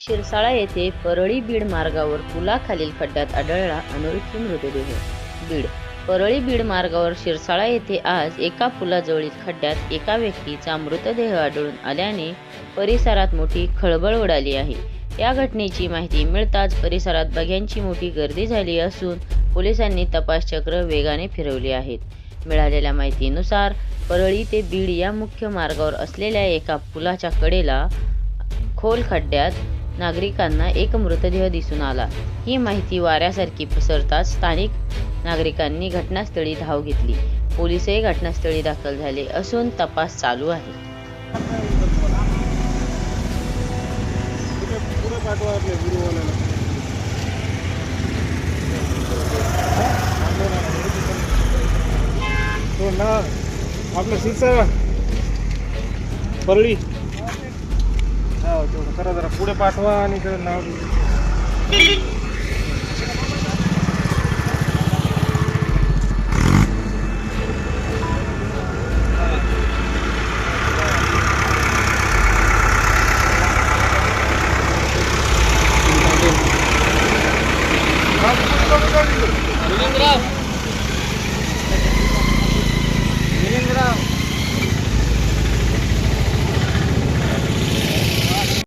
शिरसाळा येथे परळी बीड मार्गावर पुलाखालील खड्ड्यात आढळला अनोळखी मृतदेह. बीड परळी बीड मार्गावर शिरसाळा येथे आज एका पुलाजवळील खड्ड्यात एका व्यक्तीचा मृतदेह आढळून आल्याने परिसरात मोठी खळबळ उडाली आहे. या घटनेची माहिती मिळताच परिसरात बघ्यांची मोठी गर्दी झाली असून पोलिसांनी तपास चक्र वेगाने फिरवली आहेत. मिळालेल्या माहितीनुसार परळी ते बीड या मुख्य मार्गावर असलेल्या एका पुलाच्या कडेला खोल खड्ड्यात नागरिकांना एक मृतदेह दिसून आला. ही माहिती वाऱ्यासारखी पसरताच स्थानिक नागरिकांनी घटनास्थळी धाव घेतली. पोलीसही घटनास्थळी दाखल झाले असून तपास चालू आहे. आपलं शिरसाळा परळी तेवढं करा जरा पुढे पाठवा आणि नाव